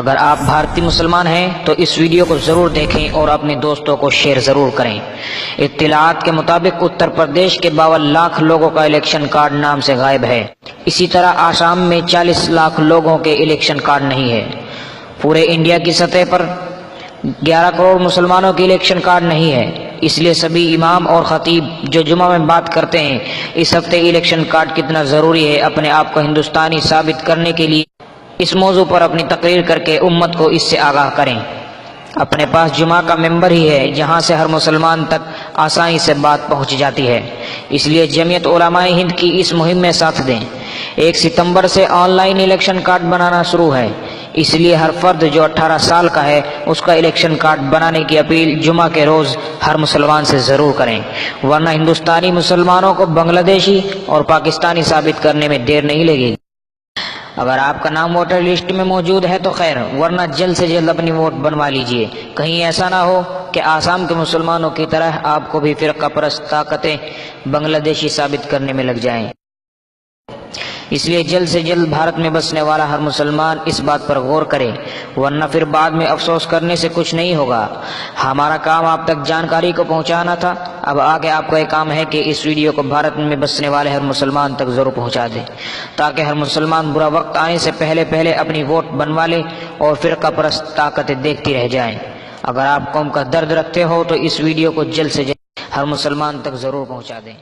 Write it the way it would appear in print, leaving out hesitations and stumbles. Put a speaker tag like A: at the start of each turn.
A: اگر آپ بھارتی مسلمان ہیں تو اس ویڈیو کو ضرور دیکھیں اور اپنے دوستوں کو شیئر ضرور کریں۔ اطلاعات کے مطابق اتر پردیش کے 52 لاکھ لوگوں کا الیکشن کارڈ نام سے غائب ہے۔ اسی طرح آسام میں 40 لاکھ لوگوں کے الیکشن کارڈ نہیں ہے۔ پورے انڈیا کی سطح پر 11 کروڑ مسلمانوں کی الیکشن کارڈ نہیں ہے۔ اس لیے سبھی امام اور خطیب جو جمعہ میں بات کرتے ہیں اس ہفتے الیکشن کارڈ کتنا ضروری ہے، اپنے آپ کو ہندوستانی ثابت کرنے کے لیے اس موضوع پر اپنی تقریر کر کے امت کو اس سے آگاہ کریں۔ اپنے پاس جمعہ کا ممبر ہی ہے جہاں سے ہر مسلمان تک آسانی سے بات پہنچ جاتی ہے، اس لیے جمعیت علماء ہند کی اس مہم میں ساتھ دیں۔ 1 ستمبر سے آن لائن الیکشن کارڈ بنانا شروع ہے، اس لیے ہر فرد جو 18 سال کا ہے اس کا الیکشن کارڈ بنانے کی اپیل جمعہ کے روز ہر مسلمان سے ضرور کریں، ورنہ ہندوستانی مسلمانوں کو بنگلہ دیشی اور پاکستانی ثابت کرنے میں دیر نہیں لگے گی۔ اگر آپ کا نام ووٹر لسٹ میں موجود ہے تو خیر، ورنہ جلد سے جلد اپنی ووٹ بنوا لیجئے، کہیں ایسا نہ ہو کہ آسام کے مسلمانوں کی طرح آپ کو بھی فرقہ پرست طاقتیں بنگلہ دیشی ثابت کرنے میں لگ جائیں۔ اس لیے جلد سے جلد بھارت میں بسنے والا ہر مسلمان اس بات پر غور کرے، ورنہ پھر بعد میں افسوس کرنے سے کچھ نہیں ہوگا۔ ہمارا کام آپ تک جانکاری کو پہنچانا تھا، اب آگے آپ کا یہ کام ہے کہ اس ویڈیو کو بھارت میں بسنے والے ہر مسلمان تک ضرور پہنچا دیں، تاکہ ہر مسلمان برا وقت آنے سے پہلے اپنی ووٹ بنوا لے اور فرقہ پرست طاقتیں دیکھتی رہ جائیں۔ اگر آپ قوم کا درد رکھتے ہو تو اس ویڈیو کو جلد سے جلد ہر مسلمان تک ضرور پہنچا دیں۔